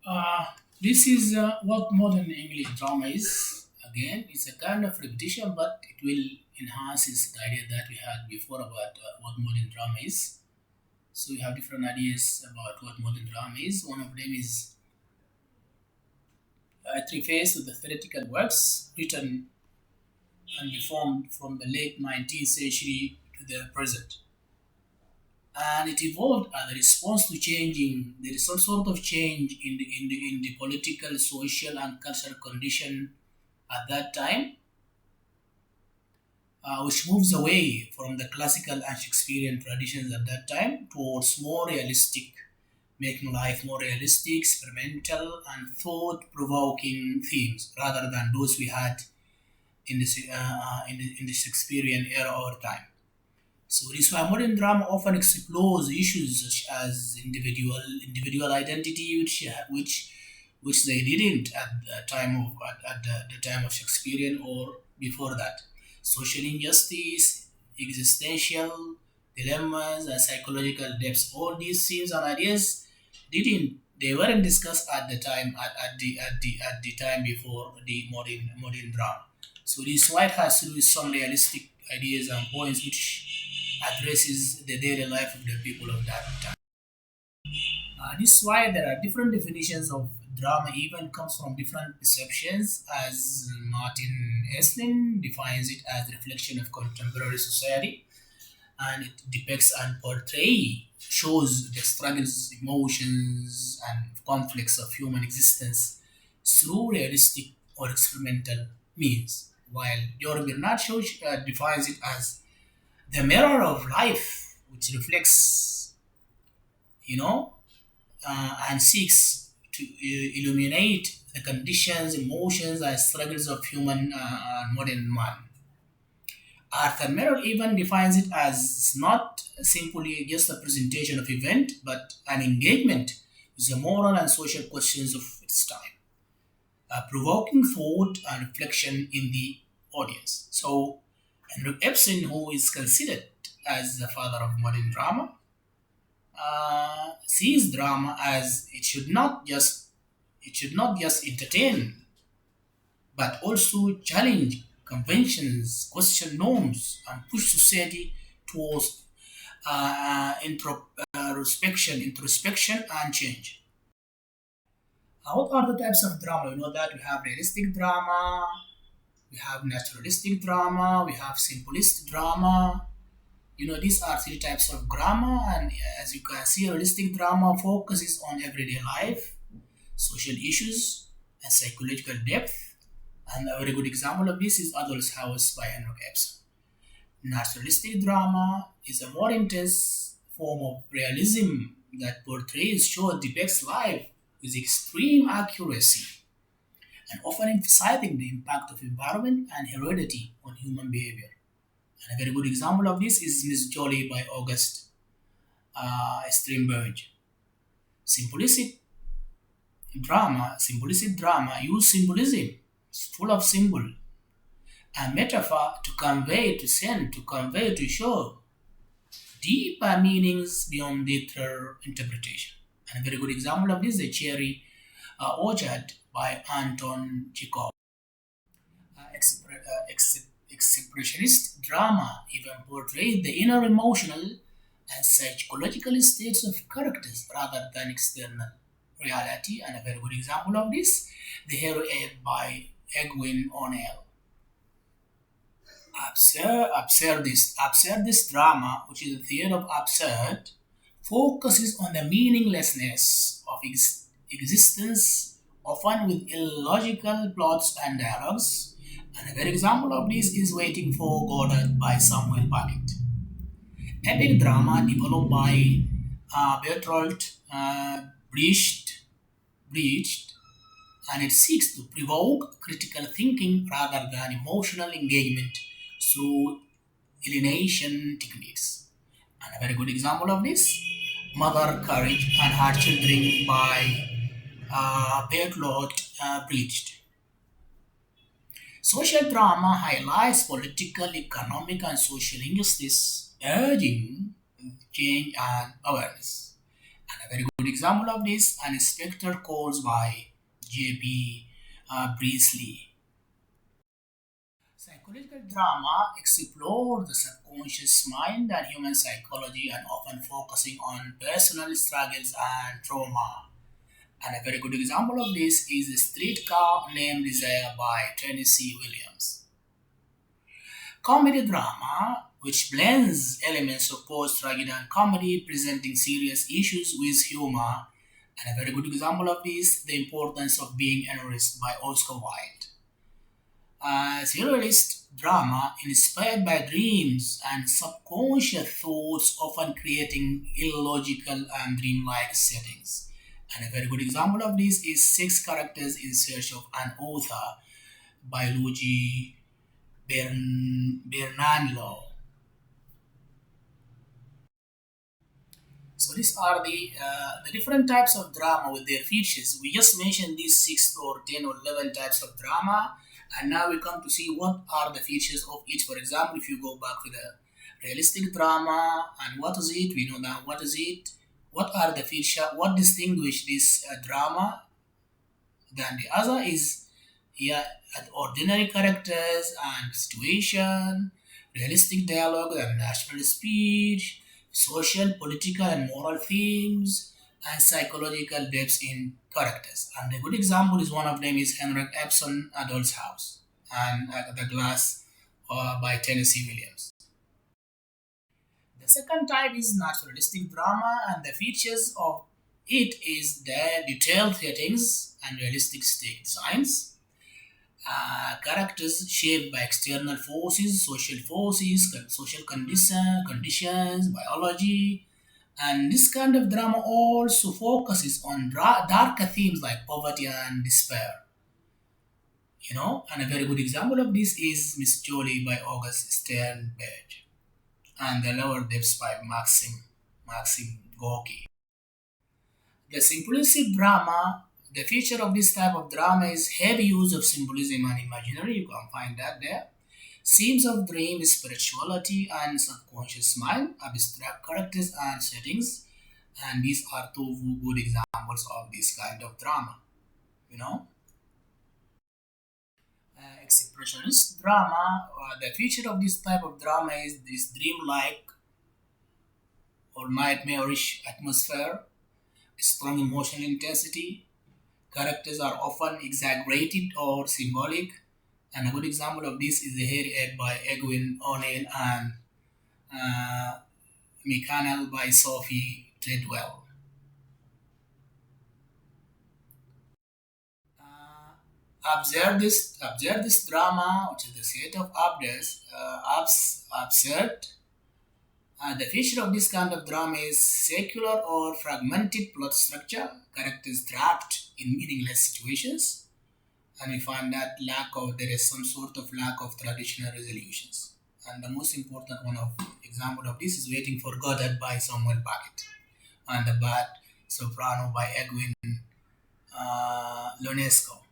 Uh, this is what modern English drama is. Again, it's a kind of repetition, but it will enhance the idea that we had before about what modern drama is. So we have different ideas about what modern drama is. One of them is it refers to the theoretical works written and reformed from the late 19th century to the present. And it evolved as a response to changing. There is some sort of change in the political, social, and cultural condition at that time, which moves away from the classical and Shakespearean traditions at that time towards more realistic, making life more realistic, experimental, and thought-provoking themes rather than those we had in the Shakespearean era or time. So this is why modern drama often explores issues such as individual identity, which they didn't at the time of at the time of Shakespearean or before that. Social injustice, existential dilemmas, and psychological depths. All these themes and ideas didn't they weren't discussed at the time at the time before the modern drama. So this white has to do with some realistic ideas and points which addresses the daily life of the people of that time. This is why there are different definitions of drama even comes from different perceptions as Martin Esslin defines it as a reflection of contemporary society and it depicts and portrays shows the struggles, emotions and conflicts of human existence through realistic or experimental means. While Georg Bernard Shaw defines it as the mirror of life, which reflects, you know, and seeks to illuminate the conditions, emotions, and struggles of human modern man. Arthur Merrill even defines it as not simply just a presentation of event, but an engagement with the moral and social questions of its time, provoking thought and reflection in the audience. So, Henrik Ibsen, who is considered as the father of modern drama, sees drama as it should not just entertain, but also challenge conventions, question norms, and push society towards introspection, and change. What are the types of drama? You know that we have realistic drama, we have naturalistic drama, we have simplist drama. These are three types of drama, and as you can see, realistic drama focuses on everyday life, social issues, and psychological depth. And a very good example of this is Adolf's House by Henrik Ibsen. Naturalistic drama is a more intense form of realism that portrays, shows, depicts life with extreme accuracy and often emphasizing the impact of environment and heredity on human behavior. And a very good example of this is Miss Jolly by August Strindberg. Simplistic simplistic drama use symbolism. It's full of symbol and metaphor to convey, to send, to convey, to show deeper meanings beyond literal interpretation. And a very good example of this is the Cherry Orchard by Anton Chekhov. Expressionist drama even portrays the inner emotional and psychological states of characters rather than external reality. And a very good example of this, The Hero Ape by Egwin O'Neill. Absurdist drama, which is a theory of absurd, focuses on the meaninglessness of existence, often with illogical plots and dialogues. And a good example of this is Waiting for Godot by Samuel Beckett. Epic drama developed by Bertolt Brecht, and it seeks to provoke critical thinking rather than emotional engagement through alienation techniques. And a very good example of this, Mother Courage and Her Children by Bertolt Brecht. Social drama highlights political, economic, and social injustice, urging change and awareness. And A very good example of this, an Inspector Calls by J.P. Priestley. Psychological drama explore the subconscious mind and human psychology and often focusing on personal struggles and trauma. And a very good example of this is a Streetcar Named Desire by Tennessee Williams. Comedy drama, which blends elements of post tragedy and comedy, presenting serious issues with humor. And a very good example of this, The Importance of Being Honest by Oscar Wilde. Surrealist drama inspired by dreams and subconscious thoughts, often creating illogical and dreamlike settings. And a very good example of this is Six Characters in Search of an Author by Luigi Bernanlo. So these are the different types of drama with their features. We just mentioned these 6 or 10 or 11 types of drama, and now we come to see what are the features of each. For example, if you go back to the realistic drama and what is it, we know now what is it. What are the feature? What distinguish this drama than the other is, yeah, ordinary characters and situation, realistic dialogue and natural speech, social, political, and moral themes, and psychological depths in characters. And a good example is one of them is Henrik Ibsen, Adolf's House, and The Glass by Tennessee Williams. The second type is naturalistic drama, and the features of it is the detailed settings and realistic stage designs, characters shaped by external forces, social conditions, biology, and this kind of drama also focuses on darker themes like poverty and despair. And a very good example of this is Miss Jolie by August Sternberg and The Lower Depths by Maxim Gorky. The simplistic drama, the feature of this type of drama is heavy use of symbolism and imaginary. You can find that there. Themes of dream, spirituality, and subconscious mind, abstract characters and settings, and these are two good examples of this kind of drama. You know, Expressionist drama. The feature of this type of drama is this dreamlike or nightmarish atmosphere, strong emotional intensity. Characters are often exaggerated or symbolic, and a good example of this is The Hairy Egg by Edwin O'Neill and uh, Mechanel by Sophie Treadwell. Observe this drama, which is the set of absurd. The feature of this kind of drama is secular or fragmented plot structure, characters trapped in meaningless situations, and we find that there is some sort of lack of traditional resolutions. And the most important one of example of this is Waiting for Godot by Samuel Beckett, and The Bad Soprano by Edwin Ionesco.